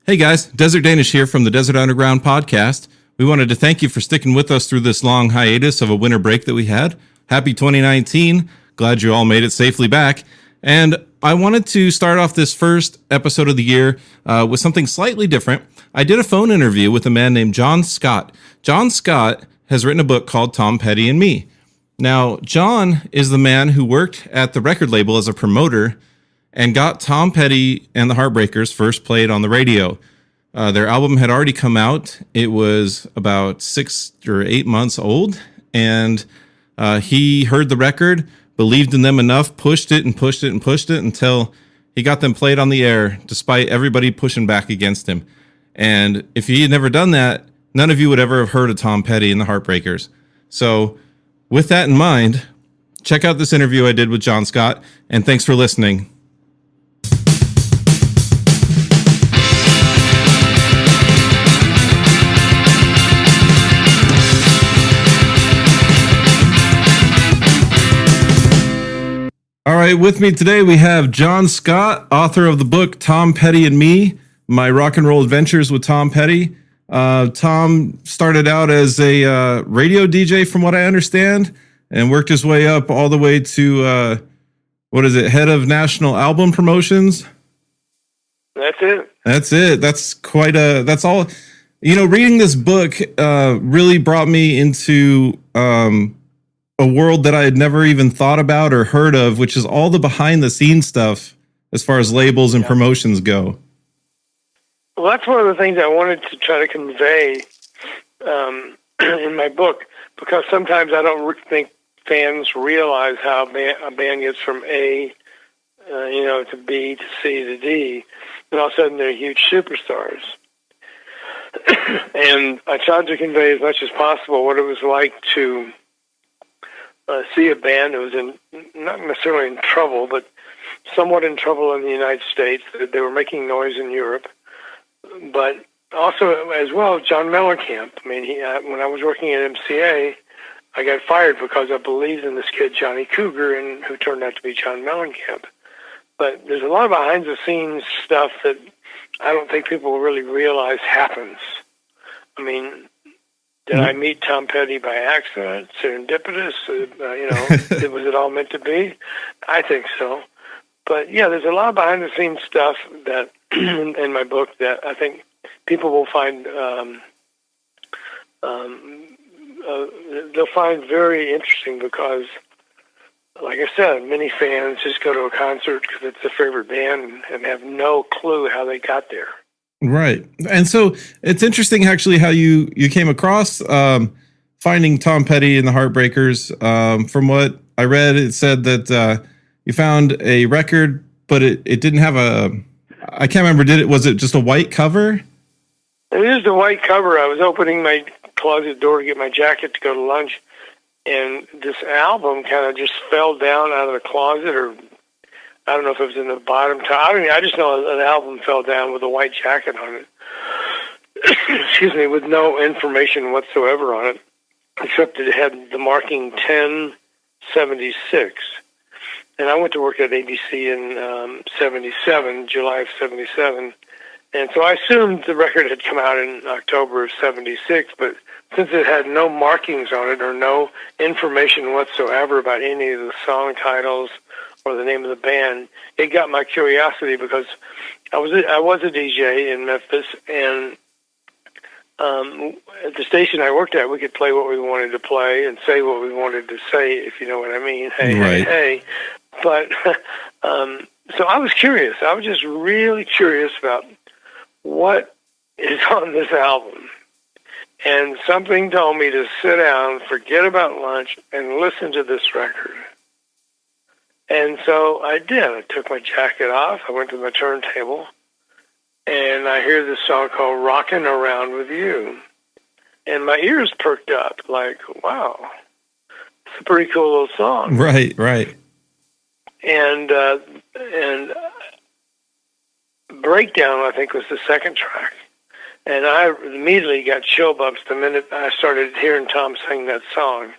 Hey guys, Desert Danish here from the Desert Underground podcast. We wanted to thank you for sticking with us through this long hiatus of a winter break that we had. Happy 2019. Glad you all made it safely back. And I wanted to start off this first episode of the year with something slightly different. I did a phone interview with a man named Jon Scott. Jon Scott has written a book called Tom Petty and Me. Now, Jon is the man who worked at the record label as a promoter and got Tom Petty and the Heartbreakers first played on the radio. Their album had already come out. It was about 6 or 8 months old, and he heard the record, believed in them enough, pushed it until he got them played on the air, despite everybody pushing back against him. And if he had never done that, none of you would ever have heard of Tom Petty and the Heartbreakers. So with that in mind, check out this interview I did with Jon Scott, and thanks for listening. All right, with me today we have Jon Scott, author of the book Tom Petty and Me, My Rock and Roll Adventures with Tom Petty. Tom started out as a radio DJ, from what I understand, and worked his way up all the way to, head of national album promotions? That's it. That's all. You know, reading this book really brought me into a world that I had never even thought about or heard of, which is all the behind the scenes stuff as far as labels and promotions go. Well, that's one of the things I wanted to try to convey in my book, because sometimes I don't think fans realize how a band gets from A, to B to C to D, and all of a sudden they're huge superstars. And I tried to convey as much as possible what it was like to see a band that was not necessarily in trouble, but somewhat in trouble in the United States. They were making noise in Europe, but also as well, John Mellencamp. I mean, when I was working at MCA, I got fired because I believed in this kid Johnny Cougar, and who turned out to be John Mellencamp. But there's a lot of behind the scenes stuff that I don't think people really realize happens. I mean, did I meet Tom Petty by accident, serendipitous? Was it all meant to be? I think so. But yeah, there's a lot of behind the scenes stuff that in my book that I think people will find they'll find very interesting, because, like I said, many fans just go to a concert because it's their favorite band and have no clue how they got there. Right. And so it's interesting actually how you came across finding Tom Petty and the Heartbreakers. From what I read, it said that you found a record, but it didn't have I can't remember, was it just a white cover? It is the white cover. I was opening my closet door to get my jacket to go to lunch, and this album kind of just fell down out of the closet, or I don't know if it was in the bottom top. I just know an album fell down with a white jacket on it. Excuse me, with no information whatsoever on it, except it had the marking 1076. And I went to work at ABC in 77, July of 77. And so I assumed the record had come out in October of 76, but since it had no markings on it or no information whatsoever about any of the song titles or the name of the band, it got my curiosity, because I was a DJ in Memphis, and at the station I worked at, we could play what we wanted to play and say what we wanted to say, if you know what I mean. Hey, right. hey. But so I was curious. I was just really curious about what is on this album. And something told me to sit down, forget about lunch, and listen to this record. And so I did. I took my jacket off. I went to my turntable, and I hear this song called Rockin' Around With You. And my ears perked up, like, wow, it's a pretty cool little song. Right. And Breakdown, I think, was the second track. And I immediately got chill bumps the minute I started hearing Tom sing that song.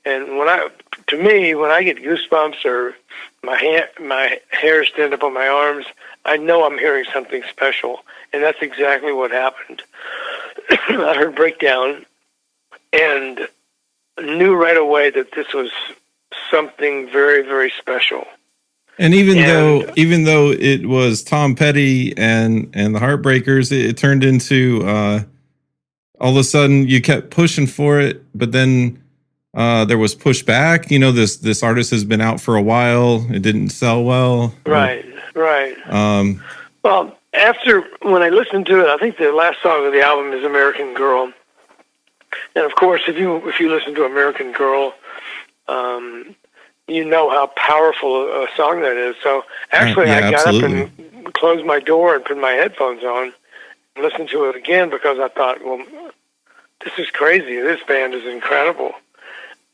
And when I get goosebumps or my hair stand up on my arms, I know I'm hearing something special, and that's exactly what happened. I heard Breakdown and knew right away that this was something very, very special. And even though it was Tom Petty and the Heartbreakers, it turned into all of a sudden you kept pushing for it, but then there was pushback. You know, this artist has been out for a while. It didn't sell well. Right. Well, when I listened to it, I think the last song of the album is "American Girl," and of course, if you listen to "American Girl," you know how powerful a song that is. So actually, I got up and closed my door and put my headphones on and listened to it again because I thought, well, this is crazy. This band is incredible.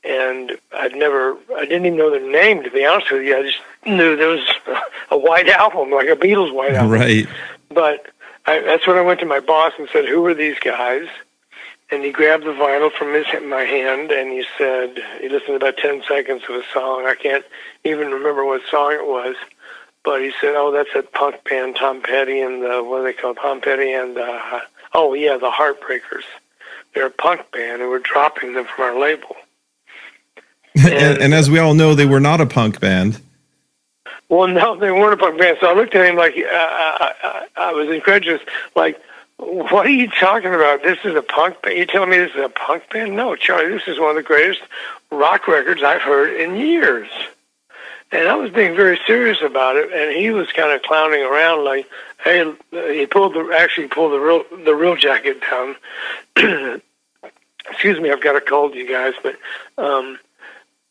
And I didn't even know their name, to be honest with you. I just knew there was a white album, like a Beatles white album. Right. But that's when I went to my boss and said, "Who are these guys?" And he grabbed the vinyl from my hand, and he said, he listened to about 10 seconds of a song. I can't even remember what song it was. But he said, "Oh, that's that punk band, Tom Petty and what are they called? Tom Petty and, the Heartbreakers. They're a punk band, and we're dropping them from our label." And as we all know, they were not a punk band. Well, no, they weren't a punk band. So I looked at him like I was incredulous. Like, what are you talking about? This is a punk band? You're telling me this is a punk band? No, Charlie, this is one of the greatest rock records I've heard in years. And I was being very serious about it, and he was kind of clowning around like, hey, he pulled the real jacket down. Excuse me, I've got a cold, you guys, but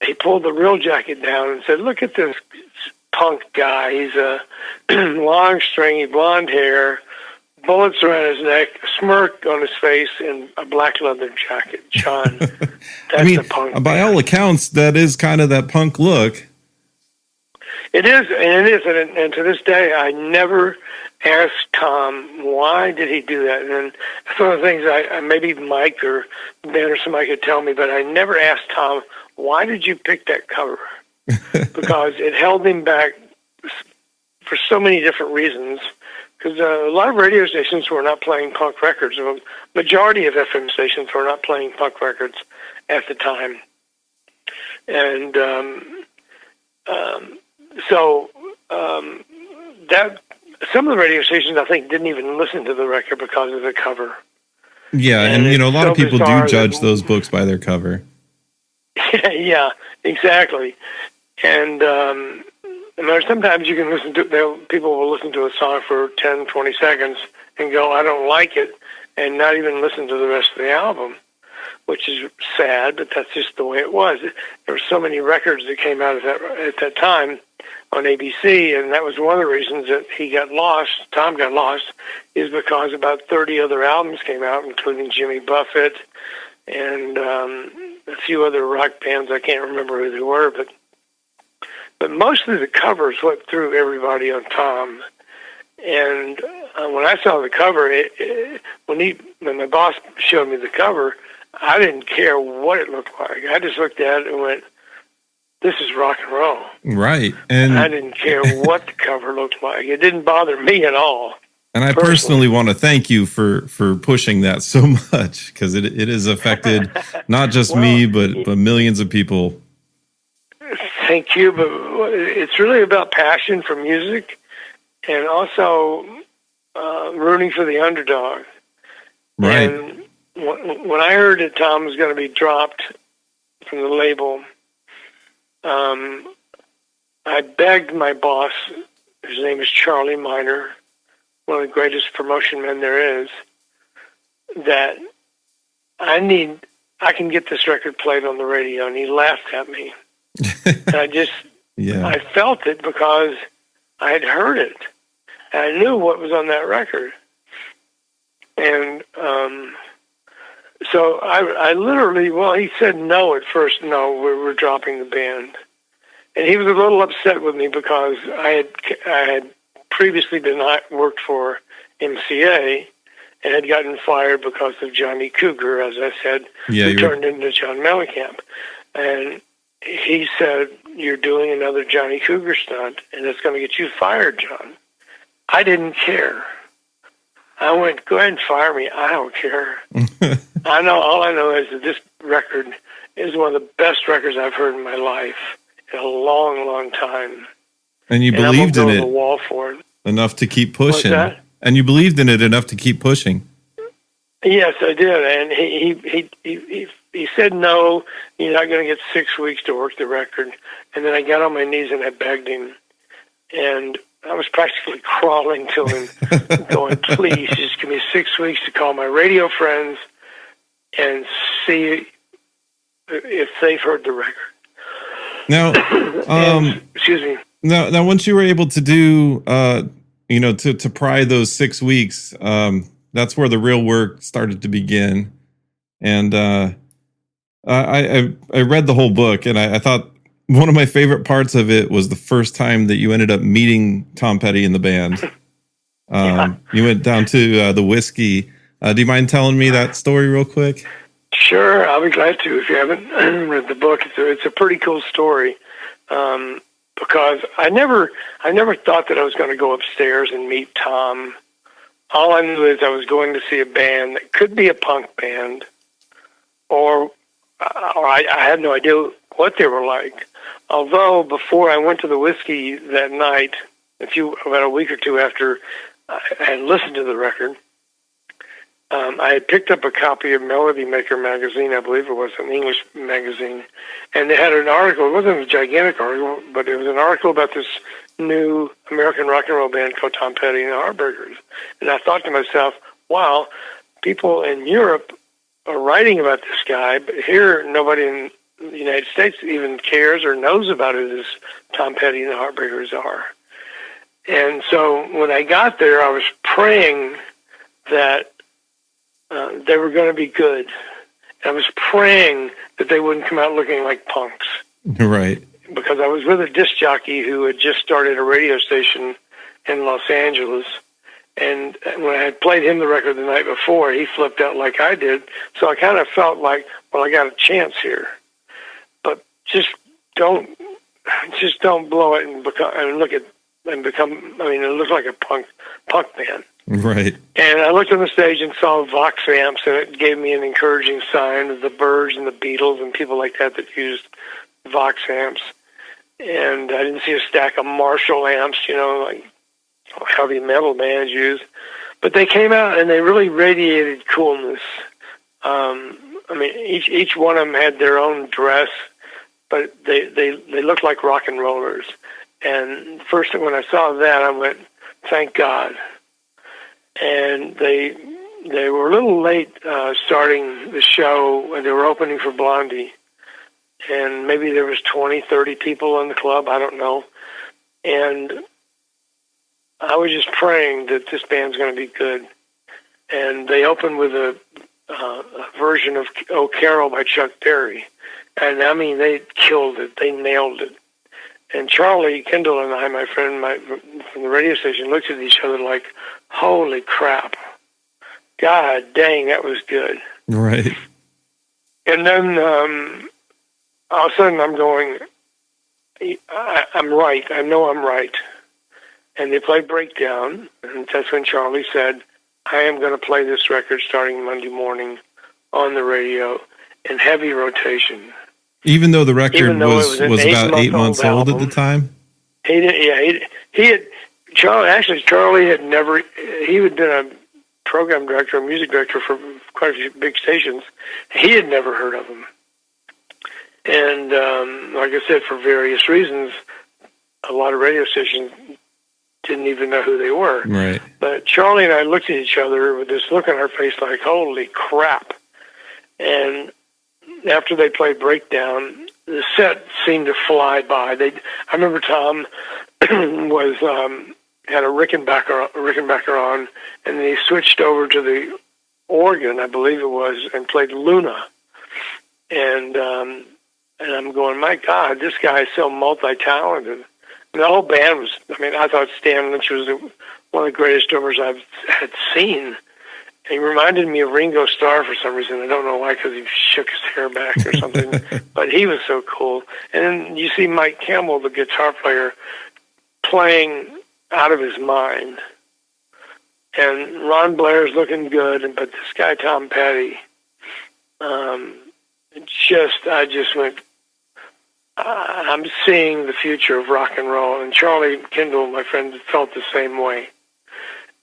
he pulled the real jacket down and said, "Look at this punk guy. He's a long, stringy blonde hair, bullets around his neck, a smirk on his face, and a black leather jacket. John, that's the punk by band." all accounts, that is kind of that punk look. It is, and to this day, I never asked Tom, why did he do that? And it's one of the things maybe Mike or Ben or somebody could tell me, but I never asked Tom, why did you pick that cover? Because it held him back for so many different reasons. Because a lot of radio stations were not playing punk records. A majority of FM stations were not playing punk records at the time. And that some of the radio stations, I think, didn't even listen to the record because of the cover. Yeah, and a lot of people do judge those books by their cover. Yeah, exactly. And sometimes you can listen to, people will listen to a song for 10, 20 seconds and go, "I don't like it," and not even listen to the rest of the album, which is sad, but that's just the way it was. There were so many records that came out at that time on ABC, and that was one of the reasons that Tom got lost, is because about 30 other albums came out, including Jimmy Buffett and a few other rock bands. I can't remember who they were, but mostly the covers went through everybody on Tom. And when I saw the cover, when my boss showed me the cover, I didn't care what it looked like. I just looked at it and went, "This is rock and roll." Right. And I didn't care what the cover looked like. It didn't bother me at all. And I personally want to thank you for pushing that so much, because it has affected not just me, but millions of people. Thank you. But it's really about passion for music and also rooting for the underdog. Right. And when I heard that Tom was going to be dropped from the label, I begged my boss, whose name is Charlie Miner, one of the greatest promotion men there is, that I can get this record played on the radio. And he laughed at me. And I felt it because I had heard it. And I knew what was on that record. And so I literally, he said no at first. "No, we're dropping the band." And he was a little upset with me because I had previously worked for MCA and had gotten fired because of Johnny Cougar, as I said, who turned into John Mellencamp. And he said, "You're doing another Johnny Cougar stunt, and it's going to get you fired, John." I didn't care. I went, "Go ahead and fire me. I don't care." All I know is that this record is one of the best records I've heard in my life in a long, long time. And you believed in I'm it the wall for it. enough to keep pushing. What's that? And you believed in it enough to keep pushing. Yes, I did. And he said, "No, you're not going to get 6 weeks to work the record." And then I got on my knees and I begged him. And I was practically crawling to him, going, "Please, just give me 6 weeks to call my radio friends and see if they've heard the record." Now, excuse me. Now, once you were able to do, to pry those 6 weeks, that's where the real work started to begin. And I read the whole book, and I thought one of my favorite parts of it was the first time that you ended up meeting Tom Petty in the band. Yeah. You went down to the Whiskey. Do you mind telling me that story real quick? Sure, I'll be glad to. If you haven't read the book, it's a pretty cool story. Because I never thought that I was going to go upstairs and meet Tom. All I knew is I was going to see a band that could be a punk band, or I had no idea what they were like. Although before I went to the Whiskey that night, about a week or two after I had listened to the record, I had picked up a copy of Melody Maker magazine, I believe it was an English magazine, and they had an article. It wasn't a gigantic article, but it was an article about this new American rock and roll band called Tom Petty and the Heartbreakers. And I thought to myself, wow, people in Europe are writing about this guy, but here nobody in the United States even cares or knows about it as Tom Petty and the Heartbreakers are. And so when I got there, I was praying that they were going to be good. I was praying that they wouldn't come out looking like punks. Right. Because I was with a disc jockey who had just started a radio station in Los Angeles. And when I had played him the record the night before, he flipped out like I did. So I kind of felt like, well, I got a chance here. But just don't blow it and become, it looked like a punk band. Right. And I looked on the stage and saw Vox amps, and it gave me an encouraging sign of the Byrds and the Beatles and people like that used Vox amps. And I didn't see a stack of Marshall amps, like heavy metal bands use. But they came out and they really radiated coolness. Each one of them had their own dress, but they looked like rock and rollers. And first, when I saw that, I went, thank God. And they were a little late starting the show, and they were opening for Blondie. And maybe there was 20, 30 people in the club, I don't know. And I was just praying that this band's going to be good. And they opened with a version of "Oh Carol" by Chuck Berry. And they killed it. They nailed it. And Charlie Kendall and I, my friend from the radio station, looked at each other like, holy crap. God dang, that was good. Right. And then all of a sudden I'm going, I'm right. I know I'm right. And they played Breakdown. And that's when Charlie said, I am going to play this record starting Monday morning on the radio in heavy rotation. Even though the record was about 8 months old at the time? Charlie had never, he had been a program director, a music director for quite a few big stations. He had never heard of them. And like I said, for various reasons, a lot of radio stations didn't even know who they were. Right. But Charlie and I looked at each other with this look on our face like, holy crap. And after they played Breakdown, the set seemed to fly by. I remember Tom had a Rickenbacker on, and then he switched over to the organ, I believe it was, and played Luna. And I'm going, my God, this guy is so multi-talented. And the whole band was, I thought Stan Lynch was one of the greatest drummers I've had seen. He reminded me of Ringo Starr for some reason. I don't know why, because he shook his hair back or something. But he was so cool. And then you see Mike Campbell, the guitar player, playing out of his mind. And Ron Blair's looking good, but this guy Tom Petty, I just went, I'm seeing the future of rock and roll. And Charlie Kendall, my friend, felt the same way.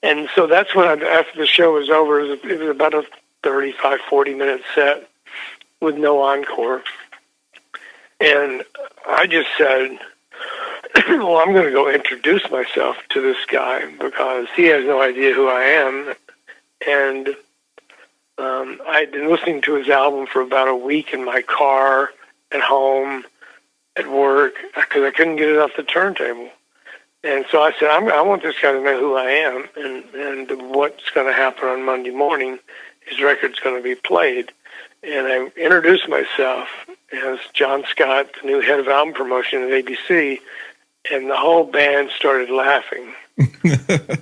And so that's when, after the show was over, it was about a 35, 40-minute set with no encore. And I just said, well, I'm going to go introduce myself to this guy because he has no idea who I am. And I'd been listening to his album for about a week in my car, at home, at work, because I couldn't get it off the turntable. And so I said, I want this guy to know who I am and what's going to happen on Monday morning. His record's going to be played. And I introduced myself as Jon Scott, the new head of album promotion at ABC, and the whole band started laughing.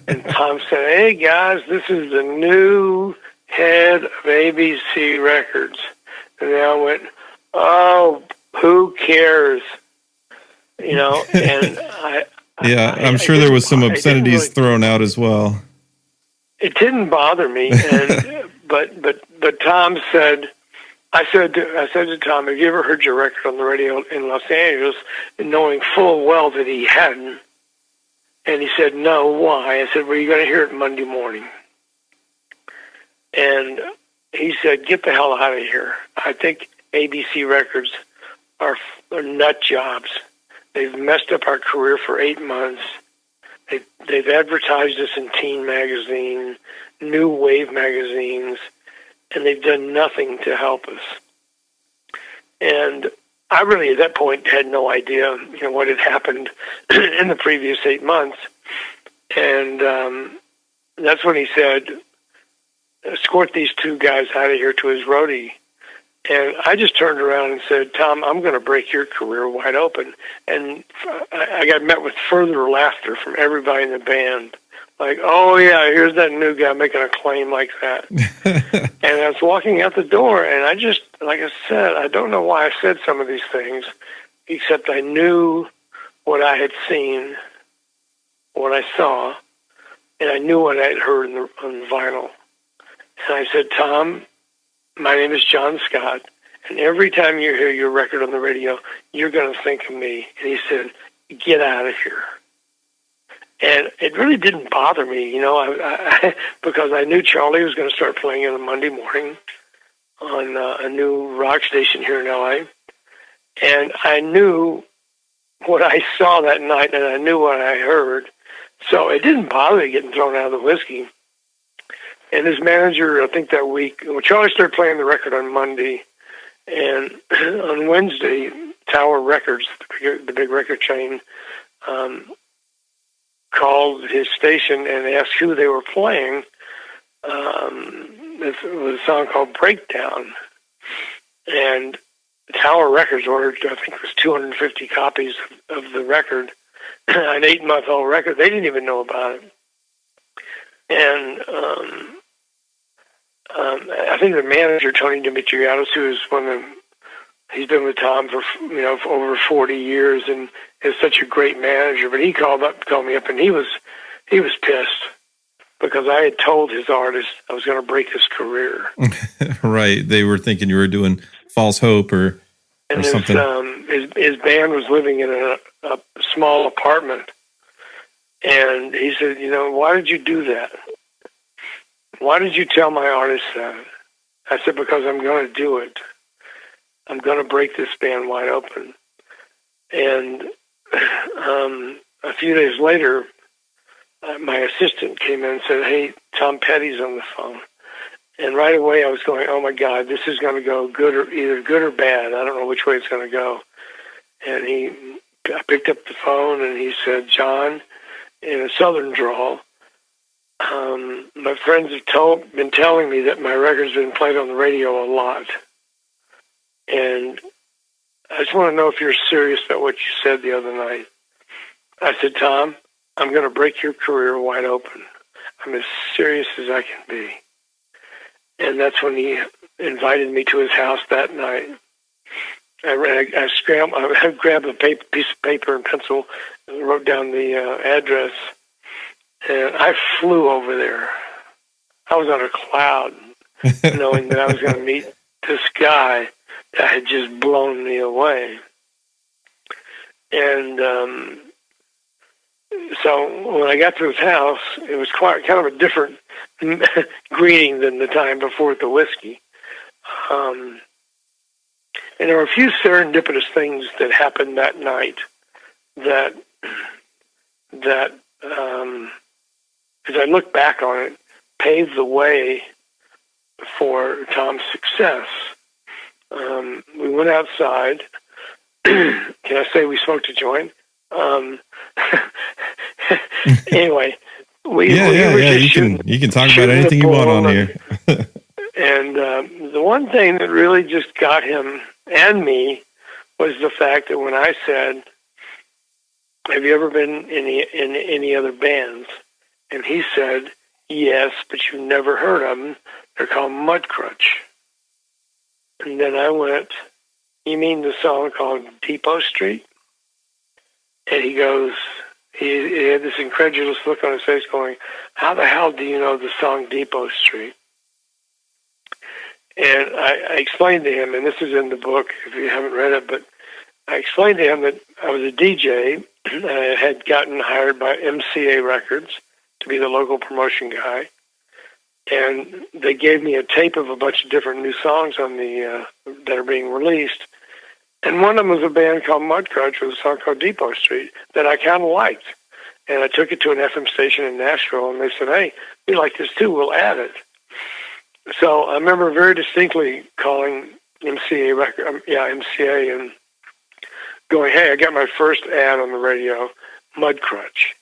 And Tom said, hey, guys, this is the new head of ABC Records. And they all went, oh, who cares? You know, and I'm sure there was some obscenities thrown out as well. It didn't bother me, and but Tom said, I said to Tom, have you ever heard your record on the radio in Los Angeles? And knowing full well that he hadn't, and he said, no, why? I said, well, you're going to hear it Monday morning. And he said, get the hell out of here. I think ABC Records are nut jobs. They've messed up our career for 8 months. They've advertised us in Teen Magazine, New Wave magazines, and they've done nothing to help us. And I really, at that point, had no idea, what had happened in the previous 8 months. And that's when he said, escort these two guys out of here to his roadie. And I just turned around and said, Tom, I'm going to break your career wide open. And I got met with further laughter from everybody in the band. Like, oh, yeah, here's that new guy making a claim like that. And I was walking out the door, and I just, like I said, I don't know why I said some of these things, except I knew what I had seen, what I saw, and I knew what I had heard on the vinyl. And I said, Tom, my name is Jon Scott, and every time you hear your record on the radio, you're going to think of me. And he said, get out of here. And it really didn't bother me, because I knew Charlie was going to start playing it on Monday morning on a new rock station here in L.A. And I knew what I saw that night, and I knew what I heard. So it didn't bother me getting thrown out of the whiskey. And his manager, I think that week, Charlie started playing the record on Monday, and on Wednesday, Tower Records, the big record chain, called his station and asked who they were playing. It was a song called Breakdown. And Tower Records ordered, I think it was 250 copies of the record, an 8-month-old record. They didn't even know about it. And I think the manager, Tony Dimitriadis, who is he's been with Tom for for over 40 years and is such a great manager. But he called me up, and he was pissed because I had told his artist I was going to break his career. Right, they were thinking you were doing false hope or something. His band was living in a small apartment. And he said, why did you do that? Why did you tell my artist that? I said, because I'm going to do it. I'm going to break this band wide open. And a few days later, my assistant came in and said, hey, Tom Petty's on the phone. And right away I was going, oh, my God, this is going to go either good or bad. I don't know which way it's going to go. And I picked up the phone, and he said, John, in a southern drawl, my friends have been telling me that my record's been played on the radio a lot. And I just want to know if you're serious about what you said the other night. I said, Tom, I'm going to break your career wide open. I'm as serious as I can be. And that's when he invited me to his house that night. I grabbed a piece of paper and pencil and wrote down the address, and I flew over there. I was on a cloud, knowing that I was going to meet this guy that had just blown me away. And so when I got to his house, it was quite kind of a different greeting than the time before at the whiskey. And there were a few serendipitous things that happened that night that as I look back on it, paved the way for Tom's success. We went outside. Can I say we smoked a joint? Anyway, you can talk about anything you want on here. And the one thing that really just got him and me was the fact that when I said, "Have you ever been in any other bands?" and he said, "Yes, but you've never heard of them. They're called Mudcrutch." And then I went, "You mean the song called Depot Street?" And he goes, he had this incredulous look on his face going, "How the hell do you know the song Depot Street?" And I explained to him, and this is in the book if you haven't read it, but I explained to him that I was a DJ. I had gotten hired by MCA Records to be the local promotion guy. And they gave me a tape of a bunch of different new songs on the that are being released. And one of them was a band called Mudcrutch with a song called Depot Street that I kind of liked. And I took it to an FM station in Nashville, and they said, "Hey, we like this too, we'll add it." So I remember very distinctly calling MCA and going, "Hey, I got my first ad on the radio, Mudcrutch."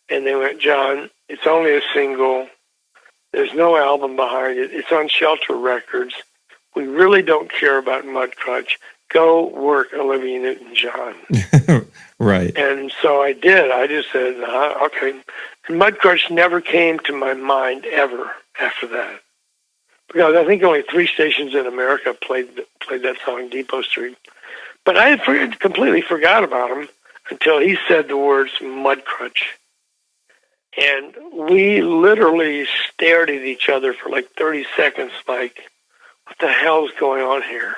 And they went, "John, it's only a single. There's no album behind it. It's on Shelter Records. We really don't care about Mudcrutch. Go work Olivia Newton-John." Right. And so I did. I just said, okay. And Mudcrutch never came to my mind ever after that. Because I think only 3 stations in America played that song, Depot Street. But I had completely forgot about him until he said the words Mudcrutch. And we literally stared at each other for like 30 seconds, like, what the hell's going on here?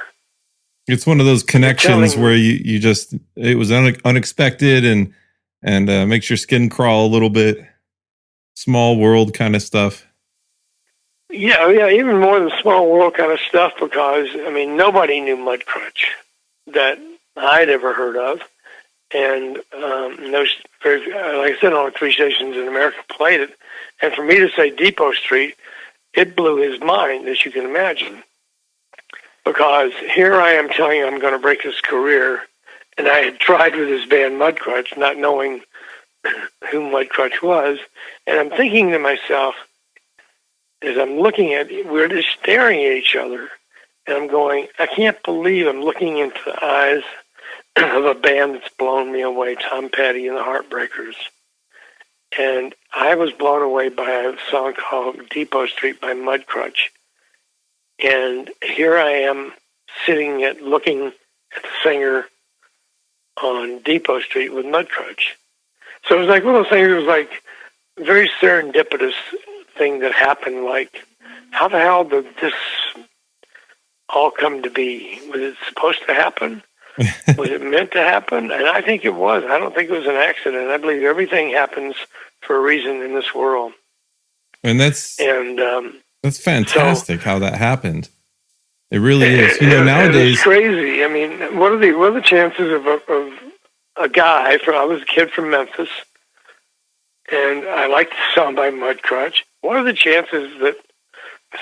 It's one of those connections where you just, it was unexpected and makes your skin crawl a little bit. Small world kind of stuff. Yeah, even more than small world kind of stuff, because, I mean, nobody knew Mudcrutch that I'd ever heard of. And those, like I said, only 3 stations in America played it. And for me to say Depot Street, it blew his mind, as you can imagine. Because here I am telling him I'm going to break his career, and I had tried with his band Mudcrutch, not knowing who Mudcrutch was. And I'm thinking to myself, as I'm looking at it, we're just staring at each other, and I'm going, I can't believe I'm looking into the eyes of a band that's blown me away, Tom Petty and the Heartbreakers. And I was blown away by a song called Depot Street by Mudcrutch. And here I am looking at the singer on Depot Street with Mudcrutch. So it was like one of those things, it was like a very serendipitous thing that happened, like, how the hell did this all come to be? Was it supposed to happen? Was it meant to happen? And I think it was. I don't think it was an accident. I believe everything happens for a reason in this world. And that's fantastic how that happened. It really is. You know, nowadays it's crazy. I mean, what are the chances of a guy I was a kid from Memphis, and I liked the song by Mudcrutch. What are the chances that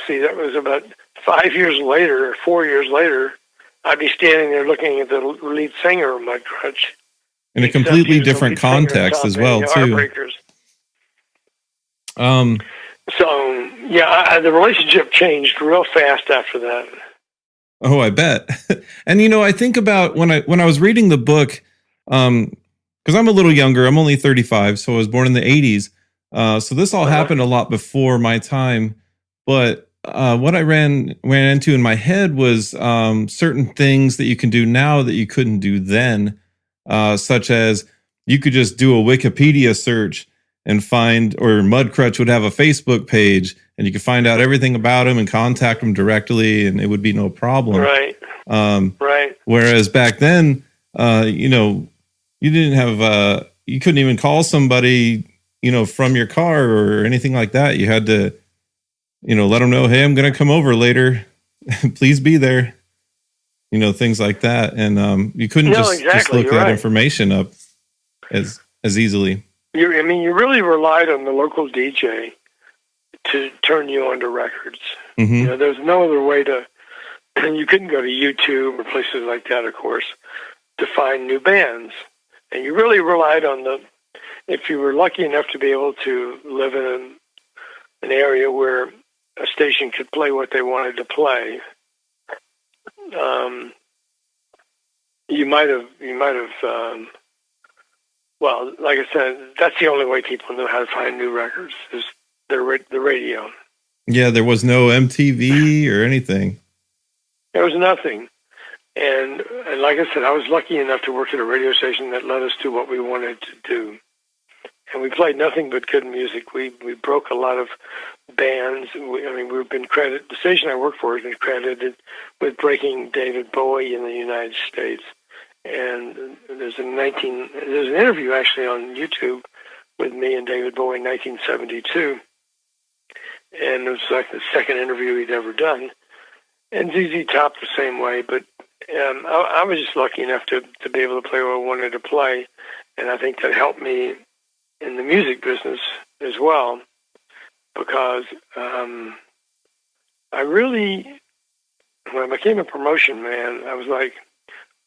that was about 5 years later or 4 years later, I'd be standing there looking at the lead singer of Mudcrutch. In a completely different context as well, too. Heartbreakers. So, yeah, the relationship changed real fast after that. Oh, I bet. And, you know, I think about when I was reading the book, because I'm a little younger, I'm only 35, so I was born in the 80s. So this all happened a lot before my time. But what I ran into in my head was certain things that you can do now that you couldn't do then, such as you could just do a Wikipedia search and find, or Mudcrutch would have a Facebook page, and you could find out everything about him and contact him directly, and it would be no problem. Right. Right. Whereas back then, you didn't have, you couldn't even call somebody, from your car or anything like that. You had to, let them know, hey, I'm going to come over later. Please be there. Things like that. And you couldn't just look that information up as easily. You really relied on the local DJ to turn you onto records. Mm-hmm. There's no other way to, and you couldn't go to YouTube or places like that, of course, to find new bands. And you really relied on if you were lucky enough to be able to live in an area where a station could play what they wanted to play, you might have, well, like I said, that's the only way people knew how to find new records, is the radio. Yeah, there was no MTV or anything. There was nothing. And like I said, I was lucky enough to work at a radio station that let us do what we wanted to do. And we played nothing but good music. We broke a lot of bands. We've been credited, the station I work for has been credited with breaking David Bowie in the United States. And there's an interview actually on YouTube with me and David Bowie in 1972. And it was like the second interview he'd ever done. And ZZ Top the same way, but I was just lucky enough to be able to play what I wanted to play, and I think that helped me in the music business as well, because I really, when I became a promotion man, I was like,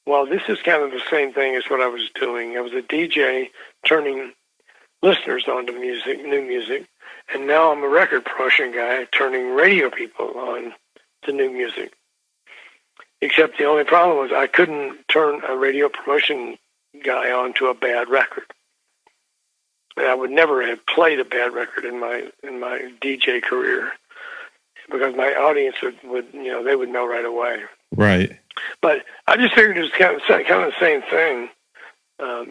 well, this is kind of the same thing as what I was doing. I was a DJ turning listeners onto music, new music, and now I'm a record promotion guy turning radio people on to new music. Except the only problem was I couldn't turn a radio promotion guy onto a bad record. And I would never have played a bad record in my DJ career, because my audience would they would know right away. Right. But I just figured it was kind of the same thing,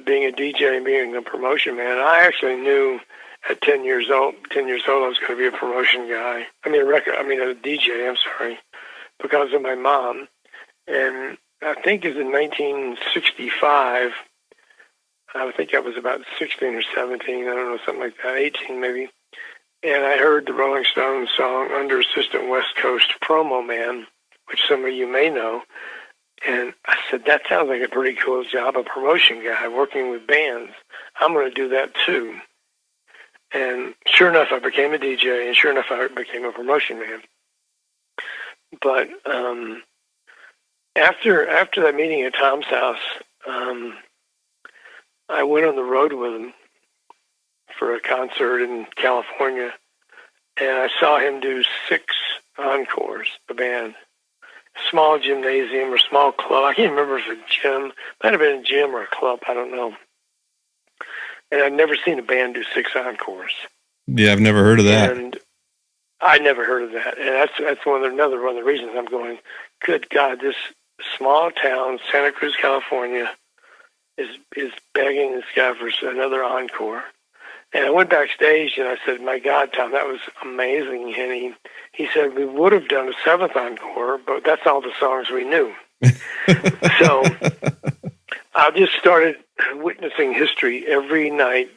being a DJ and being a promotion man. I actually knew at 10 years old, I was going to be a promotion guy. A DJ, I'm sorry, because of my mom. And I think it was in 1965, I think I was about 16 or 17, I don't know, something like that, 18 maybe. And I heard the Rolling Stones song, Under Assistant West Coast Promo Man, which some of you may know. And I said, that sounds like a pretty cool job, a promotion guy working with bands. I'm going to do that too. And sure enough, I became a DJ, and sure enough, I became a promotion man. But after that meeting at Tom's house, I went on the road with him for a concert in California, and I saw him do 6 encores, the band. Small gymnasium or small club. I can't remember if it was a gym. Might have been a gym or a club. I don't know. And I'd never seen a band do 6 encores. Yeah, I've never heard of that. And I never heard of that. And that's another one of the reasons I'm going, good God, this small town, Santa Cruz, California, is begging this guy for another encore. And I went backstage and I said, my God, Tom, that was amazing. And he said, we would have done a 7th encore, but that's all the songs we knew. So I just started witnessing history every night.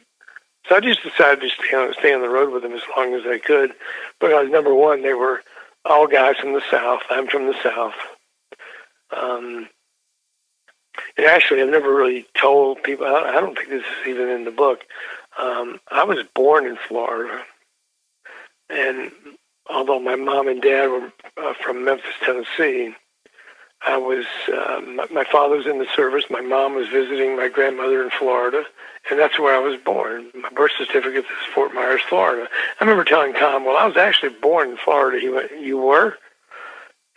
So I just decided to stay on the road with them as long as I could, because number one, they were all guys from the South. I'm from the South. And actually, I've never really told people, I don't think this is even in the book, I was born in Florida. And although my mom and dad were from Memphis, Tennessee, I was, my father was in the service. My mom was visiting my grandmother in Florida, and that's where I was born. My birth certificate is Fort Myers, Florida. I remember telling Tom, well, I was actually born in Florida. He went, you were?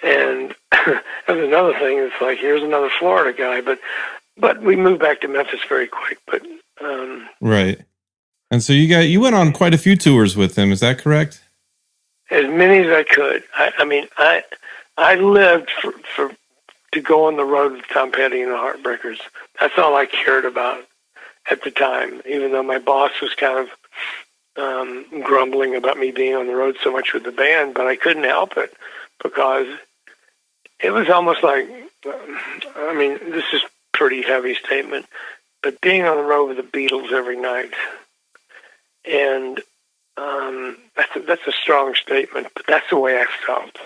And that was another thing. It's like, here's another Florida guy. But we moved back to Memphis very quick. But right. And so you went on quite a few tours with him. Is that correct? as many as I could. I lived to go on the road with Tom Petty and the Heartbreakers. That's all I cared about at the time, even though my boss was kind of grumbling about me being on the road so much with the band, but I couldn't help it because it was almost like, this is a pretty heavy statement, but being on the road with the Beatles every night, and that's a strong statement, but that's the way I felt.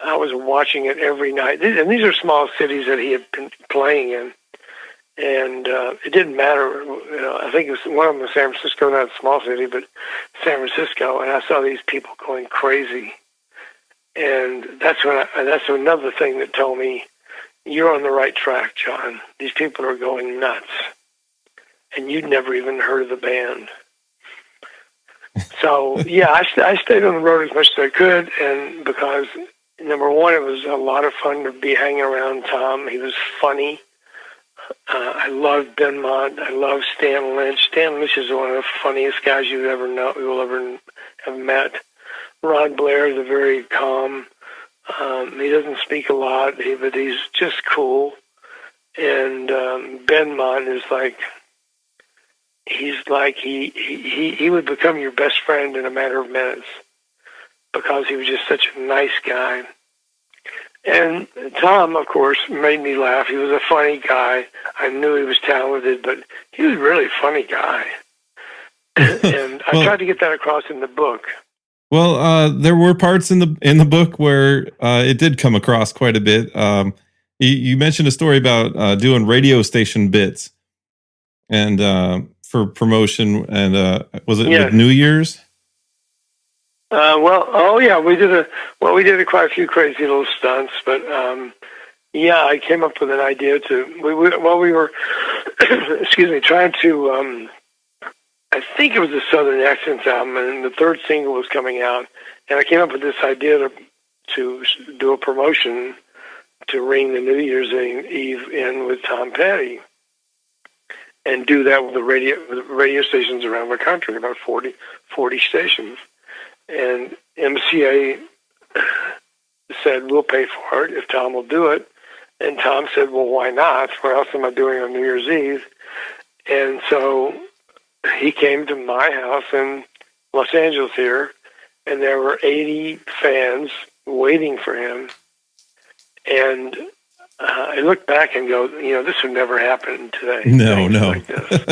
I was watching it every night, and these are small cities that he had been playing in, and it didn't matter. I think it was one of them was San Francisco, not a small city, but San Francisco, and I saw these people going crazy, and that's another thing that told me, you're on the right track, John. These people are going nuts, and you'd never even heard of the band. So yeah, I stayed on the road as much as I could, and because number one, it was a lot of fun to be hanging around Tom. He was funny. I loved Ben Mott. I loved Stan Lynch. Stan Lynch is one of the funniest guys you will ever have met. Ron Blair is a very calm. He doesn't speak a lot, but he's just cool. And Ben Mott is like, he would become your best friend in a matter of minutes because he was just such a nice guy. And Tom, of course, made me laugh. He was a funny guy. I knew he was talented, but he was a really funny guy. And I tried to get that across in the book. Well, there were parts in the book where it did come across quite a bit. You mentioned a story about doing radio station bits and for promotion, and was it with New Year's? We did quite a few crazy little stunts, but I came up with an idea we were trying to, I think it was the Southern Accents album, and the third single was coming out, and I came up with this idea to do a promotion to ring the New Year's Eve in with Tom Petty, and do that with the radio stations around the country, about 40 stations. And MCA said, we'll pay for it if Tom will do it. And Tom said, well, why not? What else am I doing on New Year's Eve? And so he came to my house in Los Angeles here, and there were 80 fans waiting for him. And I look back and go, this would never happen today. No. Like this.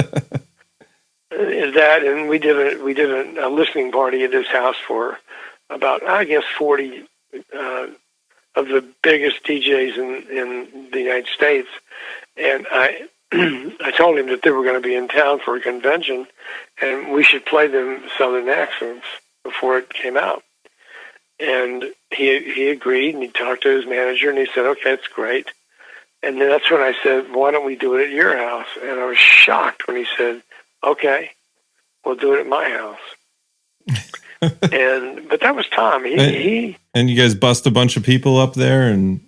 And we did a listening party at his house for about 40 of the biggest DJs in the United States, and I told him that they were going to be in town for a convention, and we should play them Southern Accents before it came out. And he agreed, and he talked to his manager, and he said, "Okay, that's great." And then that's when I said, "Why don't we do it at your house?" And I was shocked when he said, "Okay, we'll do it at my house." But that was Tom. And you guys bust a bunch of people up there, and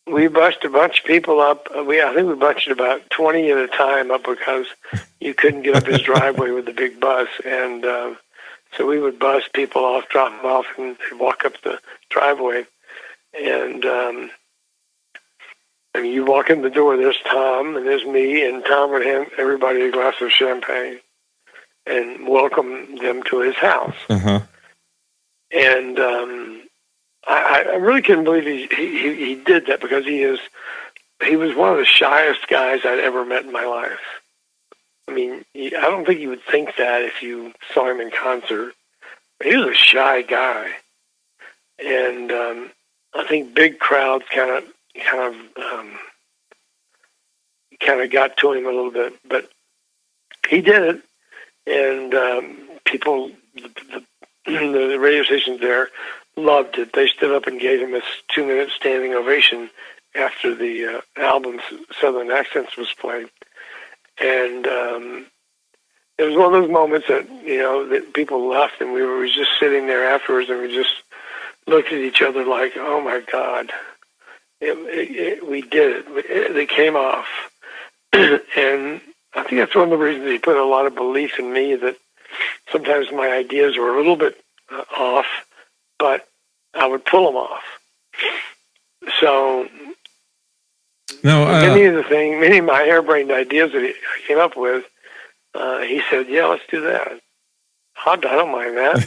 we busted a bunch of people up. I think we busted about 20 at a time up because you couldn't get up his driveway with the big bus, and so we would bust people off, drop them off, and they'd walk up the driveway. And you walk in the door, there's Tom, and there's me, and Tom would hand everybody a glass of champagne and welcome them to his house. Uh-huh. And I really couldn't believe he did that, because he was one of the shyest guys I'd ever met in my life. I mean, I don't think you would think that if you saw him in concert. He was a shy guy, and I think big crowds kind of got to him a little bit, but he did it, and people, the radio stations there loved it. They stood up and gave him a 2-minute standing ovation after the album Southern Accents was played. And it was one of those moments that, that people left, and we were just sitting there afterwards, and we just looked at each other like, oh my God, we did it. It came off. And I think that's one of the reasons he put a lot of belief in me, that sometimes my ideas were a little bit off, but I would pull them off. So many of my harebrained ideas that I came up with, he said, "Yeah, let's do that. I don't mind that."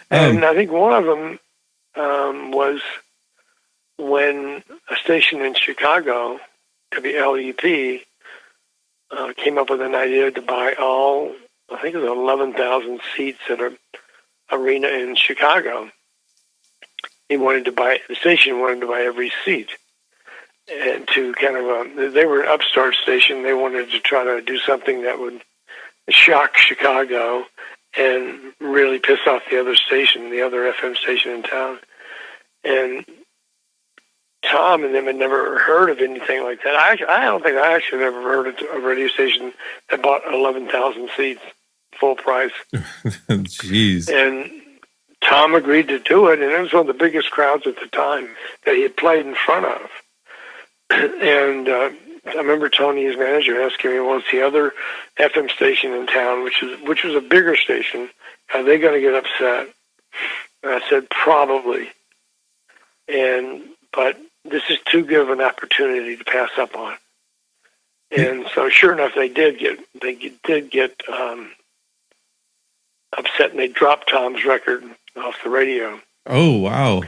And I think one of them was when a station in Chicago, WLUP, came up with an idea to buy all, I think it was 11,000 seats at an arena in Chicago. The station wanted to buy every seat. And to kind of, they were an upstart station. They wanted to try to do something that would shock Chicago and really piss off the other station, the other FM station in town. And Tom and them had never heard of anything like that. I don't think I actually ever heard of a radio station that bought 11,000 seats, full price. Jeez. And Tom agreed to do it, and it was one of the biggest crowds at the time that he had played in front of. And I remember Tony, his manager, asking me, "Well, it's the other FM station in town, which was a bigger station. Are they going to get upset?" And I said, "Probably." But this is too good of an opportunity to pass up on. And so, sure enough, they did get upset, and they dropped Tom's record off the radio. Oh, wow.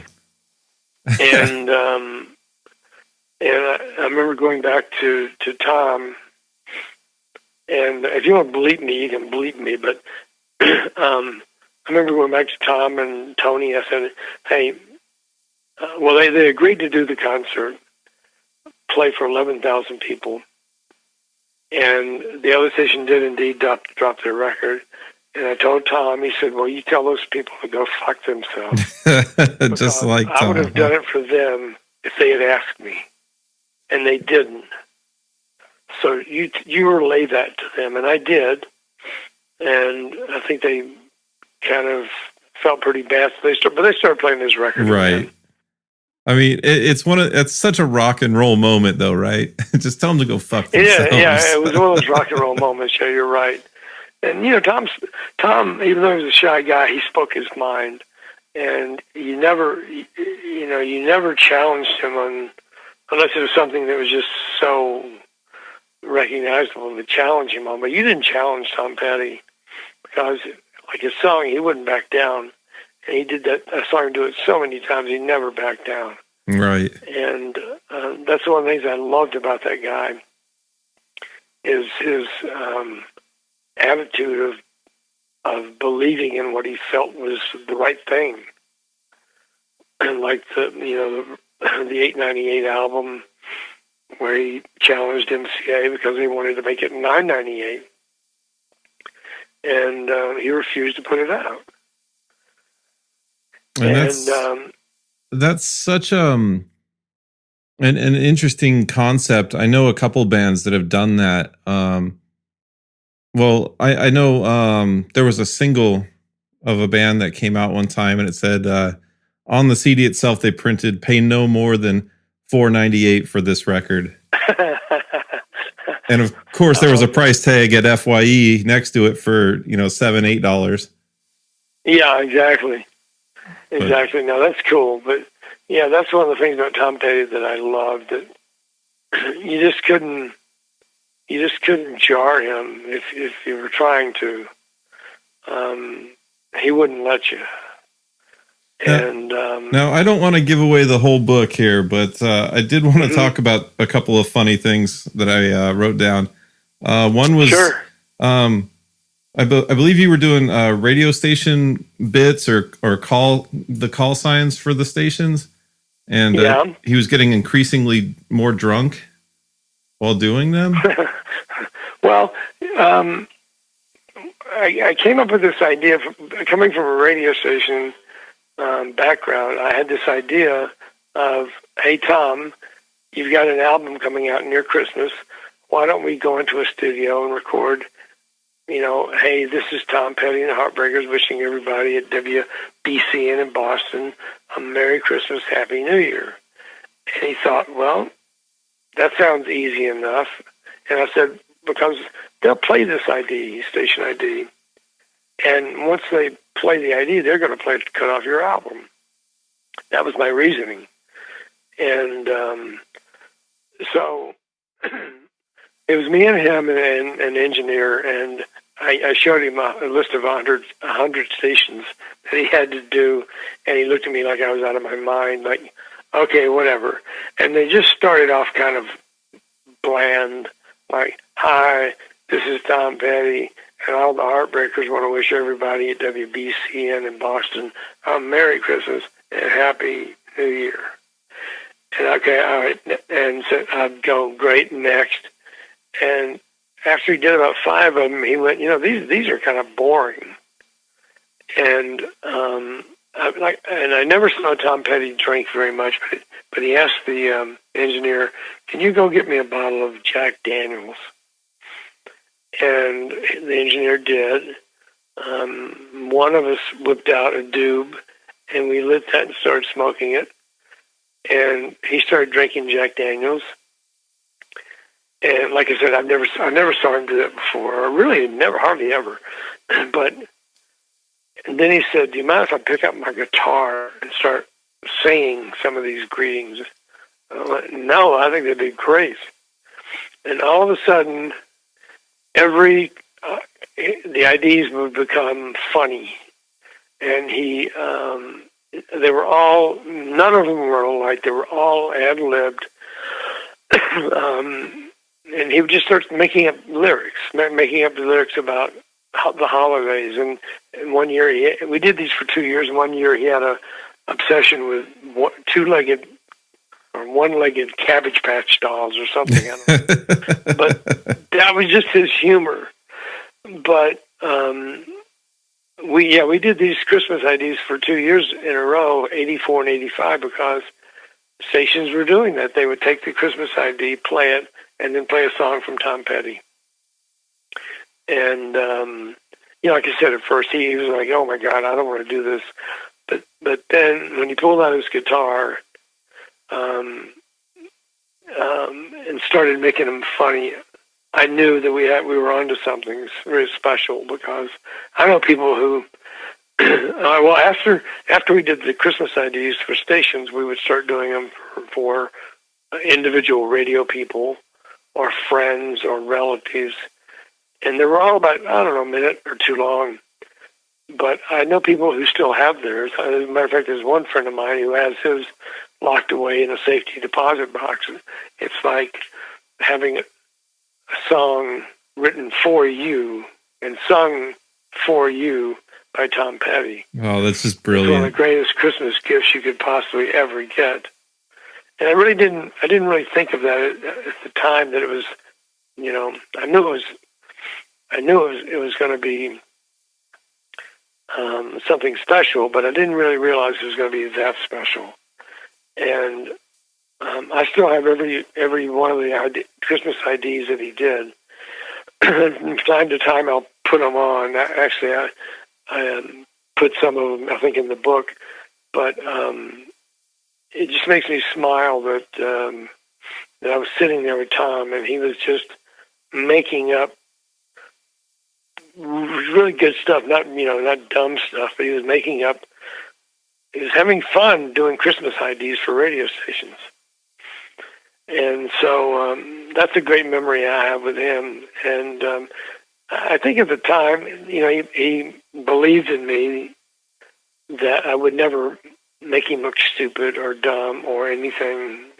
And I remember going back to Tom, and if you want to bleep me, you can bleep me, but I remember going back to Tom and Tony. I said, "Hey, well, they agreed to do the concert, play for 11,000 people, and the other station did indeed drop their record. And I told Tom, he said, "Well, you tell those people to go fuck themselves." Just like Tom. I would have done it for them if they had asked me, and they didn't. So you relay that to them, and I did. And I think they kind of felt pretty bad. But they started playing this record. Right. Again. I mean, it's such a rock and roll moment, though, right? Just tell them to go fuck themselves. Yeah, it was one of those rock and roll moments. Yeah, you're right. And Tom, even though he was a shy guy, he spoke his mind, and you never challenged him unless it was something that was just so recognizable to challenge him on. But you didn't challenge Tom Petty because, like his song, he wouldn't back down. And he did that. I saw him do it so many times. He never backed down. Right. And that's one of the things I loved about that guy is his attitude of believing in what he felt was the right thing. And like the 898 album where he challenged MCA because he wanted to make it 998. And he refused to put it out. And that's such an interesting concept. I know a couple bands that have done that. Well, I know there was a single of a band that came out one time, and it said on the CD itself they printed "Pay no more than $4.98 for this record." And of course, there was a price tag at FYE next to it for $7-8. Yeah, exactly. Exactly. No, that's cool. But yeah, that's one of the things about Tom Petty that I loved. That you just couldn't jar him if you were trying to. He wouldn't let you. And now I don't want to give away the whole book here, but I did want to talk about a couple of funny things that I wrote down. One was sure. I believe you were doing radio station bits or call signs for the stations, and he was getting increasingly more drunk while doing them. Well, I came up with this idea coming from a radio station background. I had this idea of, "Hey Tom, you've got an album coming out near Christmas. Why don't we go into a studio and record? Hey, this is Tom Petty and the Heartbreakers wishing everybody at WBCN in Boston a Merry Christmas, Happy New Year." And he thought, well, that sounds easy enough. And I said, because they'll play this ID, station ID. And once they play the ID, they're going to play it to cut off your album. That was my reasoning. And so it was me and him and an engineer, and I showed him a list of 100 stations that he had to do, and he looked at me like I was out of my mind, like, okay, whatever. And they just started off kind of bland, like, hi, this is Tom Petty, and all the Heartbreakers want to wish everybody at WBCN in Boston a Merry Christmas and Happy New Year. And okay, all right, and so I'd go, great, next. And after he did about 5 of them, he went, these are kind of boring. And I never saw Tom Petty drink very much, but he asked the engineer, "Can you go get me a bottle of Jack Daniels?" And the engineer did. One of us whipped out a doob, and we lit that and started smoking it. And he started drinking Jack Daniels. And like I said, I never saw him do that before, or really hardly ever. But and then he said, "Do you mind if I pick up my guitar and start singing some of these greetings?" I went, "No, I think that'd be great." And all of a sudden, the IDs would become funny, and they were all, none of them were alike. They were all ad-libbed. And he would just start making up the lyrics about the holidays. And one year, we did these for 2 years. And one year he had a obsession with one-legged Cabbage Patch dolls or something. I don't know. But that was just his humor. But we did these Christmas IDs for 2 years in a row, 84 and 85, because stations were doing that. They would take the Christmas ID, play it, and then play a song from Tom Petty. And, like I said, at first he was like, "Oh my God, I don't want to do this." But then when he pulled out his guitar, and started making them funny, I knew that we were onto something very special, because I know people who, after we did the Christmas IDs for stations, we would start doing them for individual radio people or friends or relatives. And they were all about, I don't know, a minute or two long. But I know people who still have theirs. As a matter of fact, there's one friend of mine who has his locked away in a safety deposit box. It's like having a song written for you and sung for you by Tom Petty. Oh, that's just brilliant. It's one of the greatest Christmas gifts you could possibly ever get. And I didn't really think of that at the time, that it was, I knew it was going to be something special, but I didn't really realize it was going to be that special. And I still have every one of the Christmas IDs that he did. From time to time, I'll put them on. Actually, I put some of them, I think, in the book. But it just makes me smile that I was sitting there with Tom, and he was just making up really good stuff, not dumb stuff, but he was having fun doing Christmas IDs for radio stations. And so that's a great memory I have with him. And I think at the time, he believed in me that I would never make him look stupid or dumb or anything,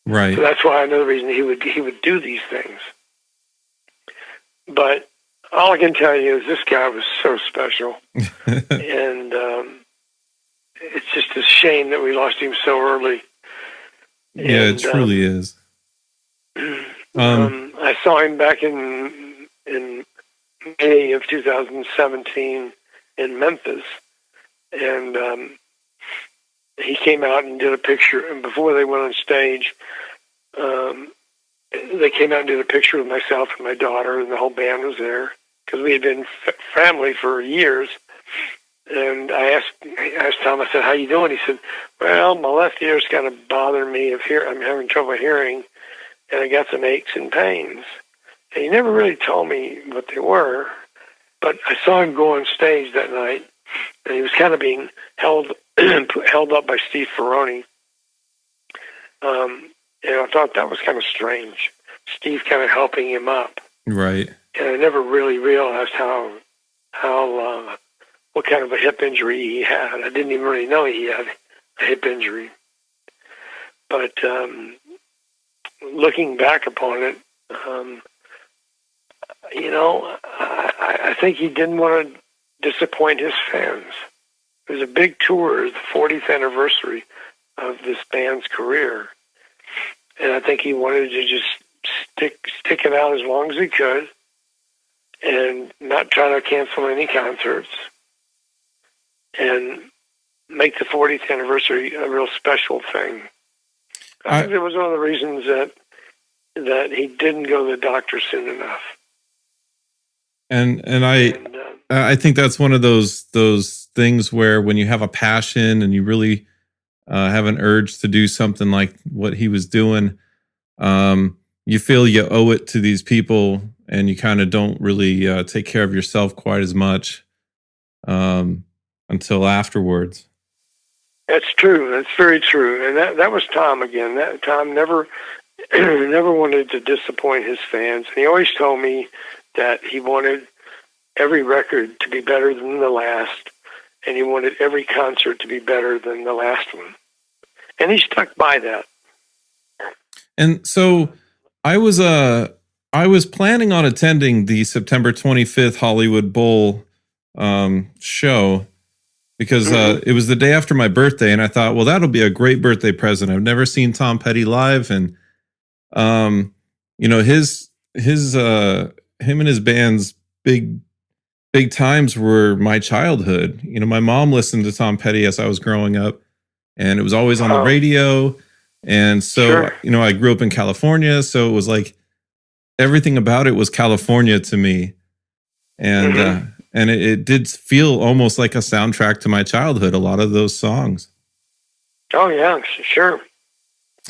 Right. So that's why another reason he would do these things. But all I can tell you is this guy was so special. And it's just a shame that we lost him so early. Yeah, it truly is. I saw him back in May of 2017 in Memphis, and he came out and did a picture. And before they went on stage, they came out and did a picture with myself and my daughter, and the whole band was there, because we had been family for years. And I asked Tom, I said, "How you doing?" He said, "Well, my left ear's kind of bothering me. I'm having trouble hearing, and I got some aches and pains." And he never really told me what they were, but I saw him go on stage that night, and he was kind of being held held up by Steve Ferroni. And I thought that was kind of strange. Steve kind of helping him up. Right. And I never really realized what kind of a hip injury he had. I didn't even really know he had a hip injury. But looking back upon it, I think he didn't want to disappoint his fans. It was a big tour, the 40th anniversary of this band's career. And I think he wanted to just stick it out as long as he could and not try to cancel any concerts and make the 40th anniversary a real special thing. I think it was one of the reasons that he didn't go to the doctor soon enough. And I think that's one of those things where when you have a passion and you really have an urge to do something like what he was doing, you feel you owe it to these people, and you kind of don't really take care of yourself quite as much until afterwards. That's true. That's very true. And that was Tom again. That Tom never wanted to disappoint his fans. And he always told me that he wanted every record to be better than the last, and he wanted every concert to be better than the last one. And he stuck by that. And so I was planning on attending the September 25th Hollywood Bowl show because it was the day after my birthday, and I thought, well, that'll be a great birthday present. I've never seen Tom Petty live, and him and his band's big times were my childhood. My mom listened to Tom Petty as I was growing up, and it was always on the radio. And so, sure. I grew up in California, so it was like everything about it was California to me. And and it did feel almost like a soundtrack to my childhood, a lot of those songs. Oh, yeah, sure.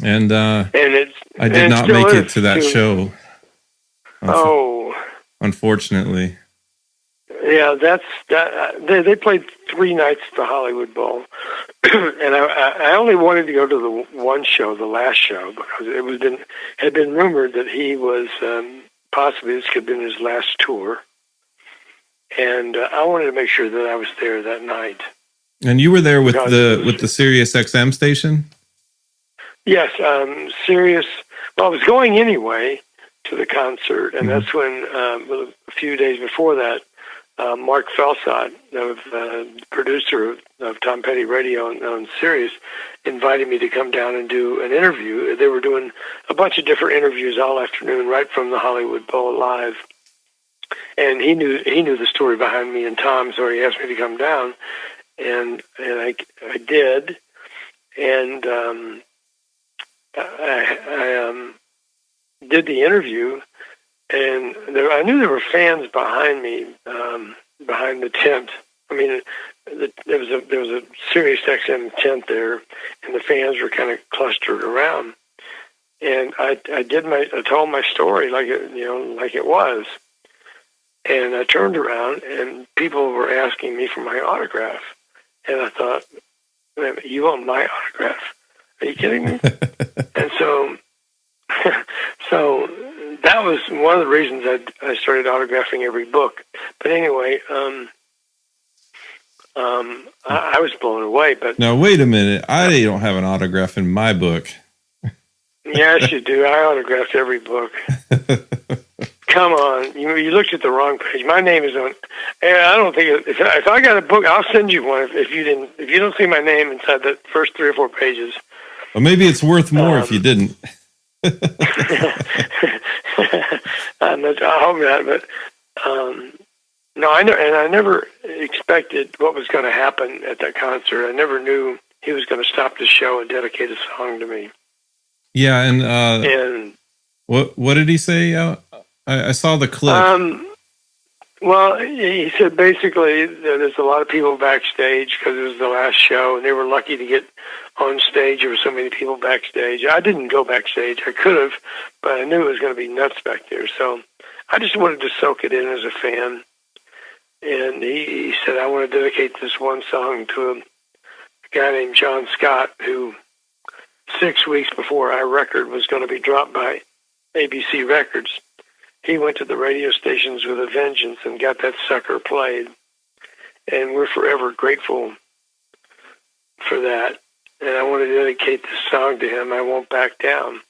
And I did not make it to that show. Unfortunately. Yeah, they played 3 nights at the Hollywood Bowl. And I only wanted to go to the one show, the last show, because it had been rumored that he was possibly this could have been his last tour. And I wanted to make sure that I was there that night. And you were there with the Sirius XM station? Yes, Sirius. Well, I was going anyway to the concert, and that's when a few days before that, Mark Felsod, the producer of Tom Petty Radio on Sirius, invited me to come down and do an interview. They were doing a bunch of different interviews all afternoon, right from the Hollywood Bowl live. And he knew the story behind me and Tom, so he asked me to come down, and I did, and I did the interview. And I knew there were fans behind me, behind the tent. I mean, there was a Sirius XM tent there, and the fans were kind of clustered around. And I told my story like it was. And I turned around, and people were asking me for my autograph. And I thought, you want my autograph? Are you kidding me? And so that was one of the reasons I started autographing every book. But anyway, I was blown away. But now, wait a minute. I don't have an autograph in my book. Yes, you do. I autographed every book. Come on. You looked at the wrong page. My name is on. I don't think if I got a book, I'll send you one. If you don't see my name inside the first 3 or 4 pages. Well, maybe it's worth more if you didn't. I hope not, but no, I know, and I never expected what was going to happen at that concert. I never knew he was going to stop the show and dedicate a song to me. Yeah, and what did he say? I saw the clip. Well, he said basically there's a lot of people backstage because it was the last show, and they were lucky to get on stage. There were so many people backstage. I didn't go backstage. I could have, but I knew it was going to be nuts back there. So I just wanted to soak it in as a fan. And he said, I want to dedicate this one song to guy named Jon Scott, who 6 weeks before our record was going to be dropped by ABC Records, he went to the radio stations with a vengeance and got that sucker played. And we're forever grateful for that. And I want to dedicate this song to him, I Won't Back Down.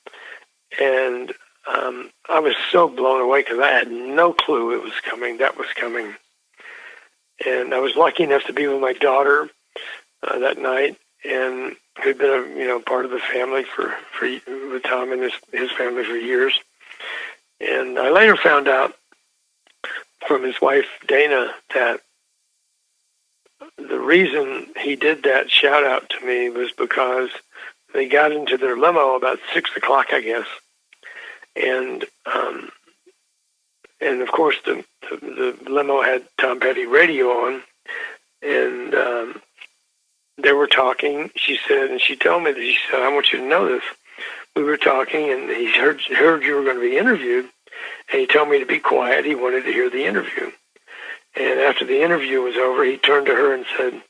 And I was so blown away because I had no clue it was coming. That was coming. And I was lucky enough to be with my daughter that night, and who'd been a part of the family for with Tom and his family for years. And I later found out from his wife Dana that the reason he did that shout out to me was because they got into their limo about 6 o'clock, I guess, and of course the limo had Tom Petty radio on, and they were talking. She said, and she told me that, she said, I want you to know this. We were talking, and he heard you were going to be interviewed, and he told me to be quiet. He wanted to hear the interview. And after the interview was over, he turned to her and said,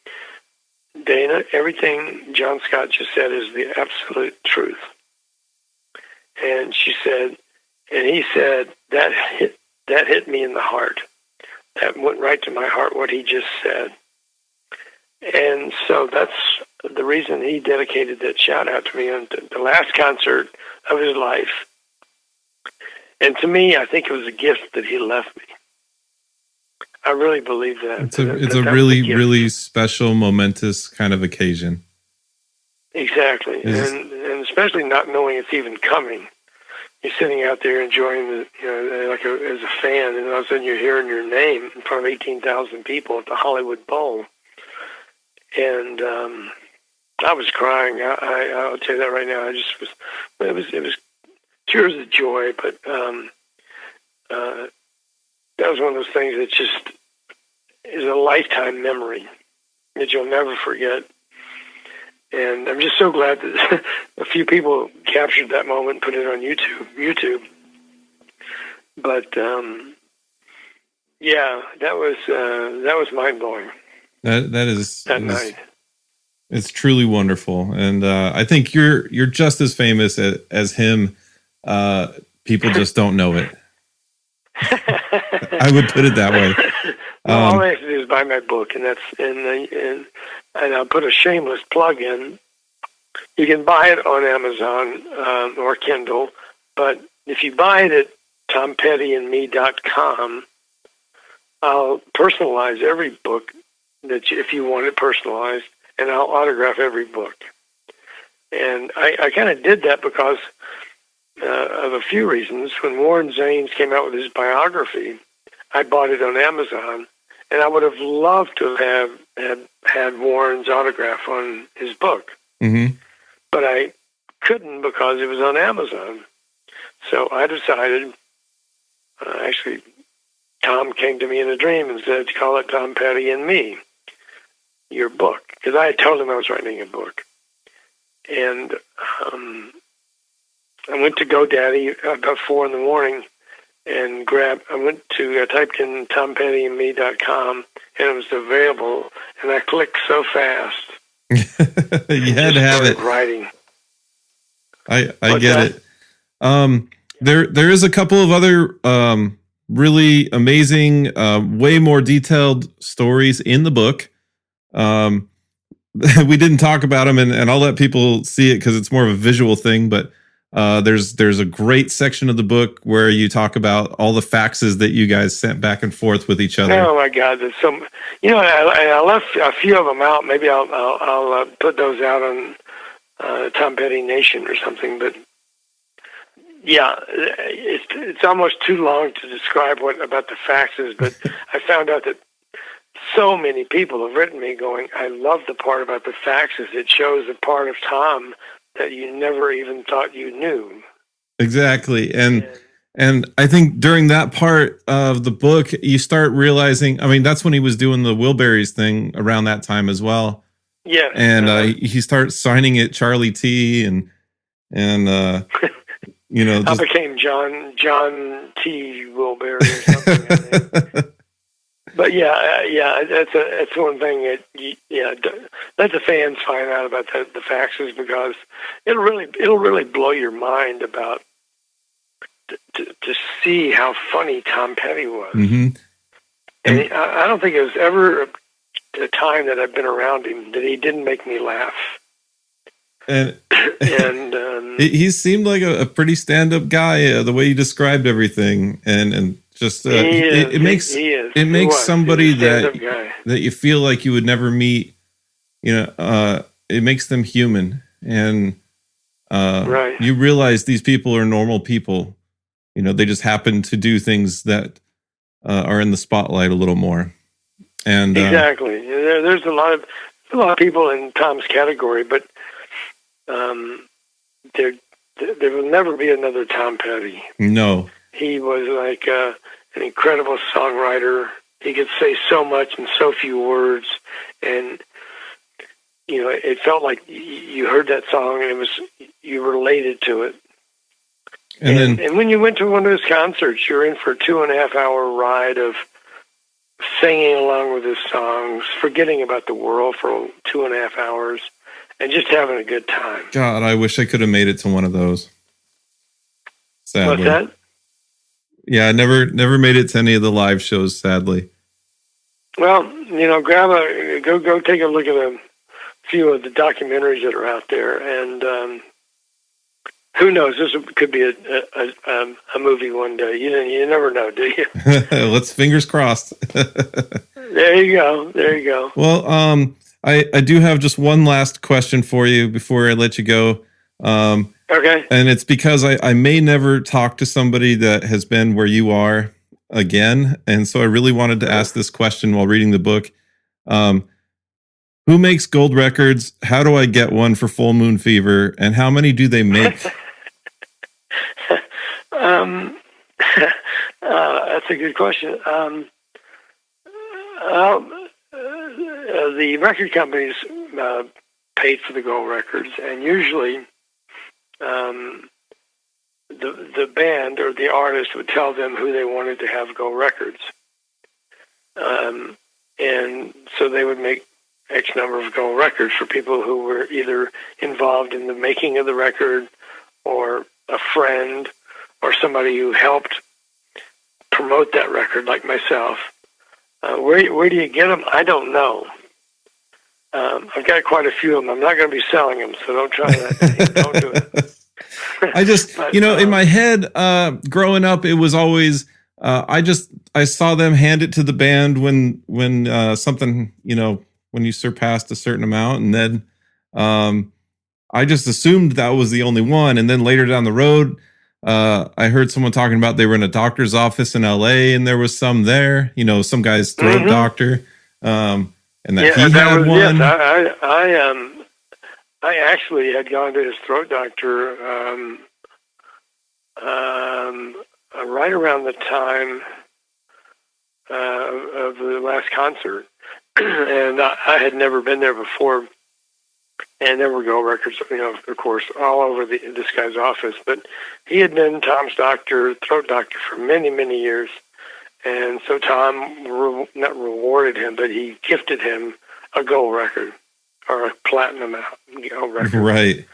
Dana, everything Jon Scott just said is the absolute truth. And she said, and he said, that hit me in the heart. That went right to my heart, what he just said. And so that's the reason he dedicated that shout out to me on the last concert of his life. And to me, I think it was a gift that he left me. I really believe that. It's a really, really special, momentous kind of occasion. Exactly. And especially not knowing it's even coming. You're sitting out there enjoying as a fan, and all of a sudden you're hearing your name in front of 18,000 people at the Hollywood Bowl. And I was crying. I'll tell you that right now. It was tears of joy, but that was one of those things that just is a lifetime memory that you'll never forget. And I'm just so glad that a few people captured that moment and put it on YouTube. But yeah, that was mind blowing. That is that night. It's truly wonderful, and I think you're just as famous as him. People just don't know it. I would put it that way. All I have to do is buy my book, and and I'll put a shameless plug in. You can buy it on Amazon or Kindle, but if you buy it at tompettyandme.com, I'll personalize every book if you want it personalized, and I'll autograph every book. And I kind of did that because of a few reasons. When Warren Zanes came out with his biography, I bought it on Amazon, and I would have loved to have had Warren's autograph on his book. Mm-hmm. But I couldn't because it was on Amazon. So I decided, actually, Tom came to me in a dream and said, call it Tom Petty and Me, your book. Because I had told him I was writing a book. And I went to GoDaddy about 4 a.m. and I typed in tompettyandme.com, and it was available, and I clicked so fast. You had to have it. Writing. I get it. There is a couple of other really amazing, way more detailed stories in the book. We didn't talk about them, and I'll let people see it because it's more of a visual thing. But there's a great section of the book where you talk about all the faxes that you guys sent back and forth with each other. Oh my God, there's some. I left a few of them out. Maybe I'll put those out on Tom Petty Nation or something. But yeah, it's almost too long to describe about the faxes. But I found out that so many people have written me going, I love the part about the faxes. It shows a part of Tom that you never even thought you knew. Exactly. And I think during that part of the book, you start realizing, I mean, that's when he was doing the Wilburys thing around that time as well. Yeah. And he starts signing it Charlie T and I became John T. Wilbury or something. But yeah, that's one thing that let the fans find out about the faxes, because it'll really blow your mind about to see how funny Tom Petty was. Mm-hmm. And I don't think it was ever a time that I've been around him that he didn't make me laugh. And and he seemed like a pretty stand-up guy, the way he described everything, and just it makes somebody that you feel like you would never meet. It makes them human, and right. You realize these people are normal people. They just happen to do things that are in the spotlight a little more. And exactly, there's a lot of people in Tom's category, but there will never be another Tom Petty. No, he was like an incredible songwriter. He could say so much in so few words, and it felt like you heard that song and you related to it. And when you went to one of his concerts, you're in for a 2.5-hour ride of singing along with his songs, forgetting about the world for 2.5 hours, and just having a good time. God, I wish I could have made it to one of those. Sadly. What's that? Yeah, I never made it to any of the live shows, sadly. Well, go take a look at a few of the documentaries that are out there, and who knows? This could be a movie one day. You never know, do you? Let's fingers crossed. There you go. Well, I do have just one last question for you before I let you go. Okay. And it's because I may never talk to somebody that has been where you are again, and so I really wanted to ask this question while reading the book. Who makes gold records? How do I get one for Full Moon Fever? And how many do they make? That's a good question. The record companies paid for the gold records, and usually the band or the artist would tell them who they wanted to have gold records. And so they would make X number of gold records for people who were either involved in the making of the record, or a friend, or somebody who helped promote that record, like myself. Where do you get them? I don't know. I've got quite a few of them. I'm not going to be selling them, so don't try that. Don't do it. I just, but, in my head, growing up, it was always, I saw them hand it to the band when something, when you surpassed a certain amount, and then I just assumed that was the only one. And then later down the road, I heard someone talking about they were in a doctor's office in LA, and there was some there, some guy's throat doctor, and that he had one. Yes, I actually had gone to his throat doctor right around the time of the last concert, and I had never been there before. And there were gold records, of course, all over this guy's office. But he had been Tom's throat doctor for many, many years. And so Tom not rewarded him, but he gifted him a gold record, or a platinum gold record. Right.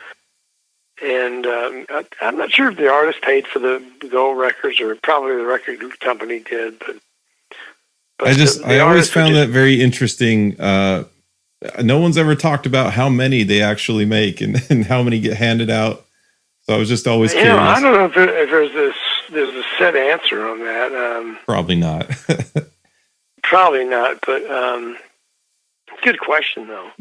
And I'm not sure if the artist paid for the gold records, or probably the record company did. But I always found that very interesting. No one's ever talked about how many they actually make and how many get handed out. So I was just always curious. I don't know if there's a set answer on that. Probably not. Probably not, but good question, though.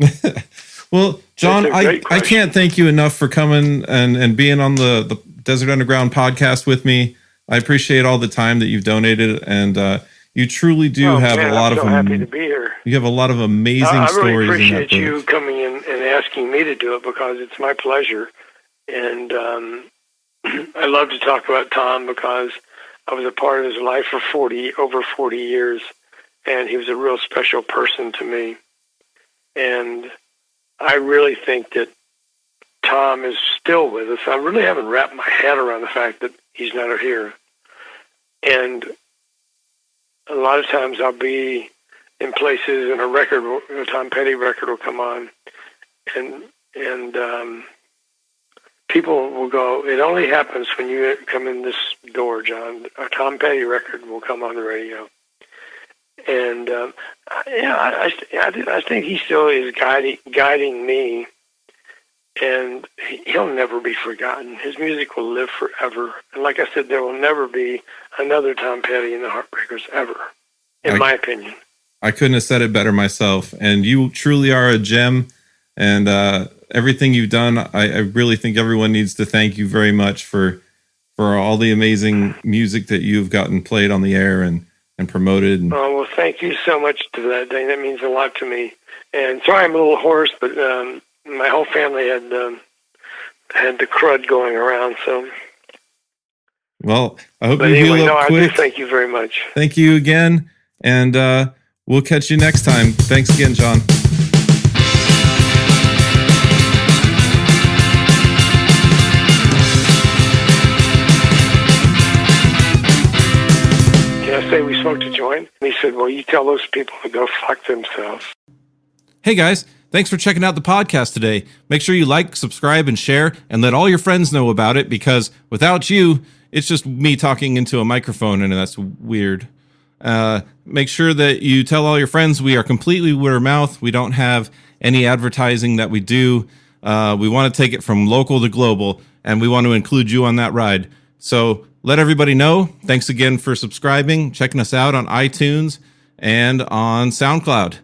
Well, Jon, I can't thank you enough for coming and being on the Desert Underground podcast with me. I appreciate all the time that you've donated, and you truly do have a lot of. I'm so happy to be here. You have a lot of amazing stories. I really appreciate you coming in and asking me to do it, because it's my pleasure. And I love to talk about Tom, because I was a part of his life for over 40 years, and he was a real special person to me. And I really think that Tom is still with us. I really haven't wrapped my head around the fact that he's not here. And a lot of times I'll be in places, and a Tom Petty record will come on, and people will go, it only happens when you come in this door, John. A Tom Petty record will come on the radio. And, I think he still is guiding me, and he'll never be forgotten. His music will live forever. And like I said, there will never be another Tom Petty in the Heartbreakers ever, in my opinion. I couldn't have said it better myself. And you truly are a gem. And everything you've done, I really think everyone needs to thank you very much for all the amazing music that you've gotten played on the air and promoted. Oh, well, thank you so much to that, Dane. That means a lot to me. And sorry I'm a little hoarse, but my whole family had the crud going around. So, well, I hope you heal up quick. I do thank you very much. Thank you again, and we'll catch you next time. Thanks again, Jon. Say we smoked a joint, and he said, well, you tell those people to go fuck themselves. Hey guys, thanks for checking out the podcast today. Make sure you like, subscribe, and share, and let all your friends know about it, because without you, it's just me talking into a microphone, and that's weird. Make sure that you tell all your friends we are completely word of mouth. We don't have any advertising that we do. We want to take it from local to global, and we want to include you on that ride. So let everybody know. Thanks again for subscribing, checking us out on iTunes and on SoundCloud.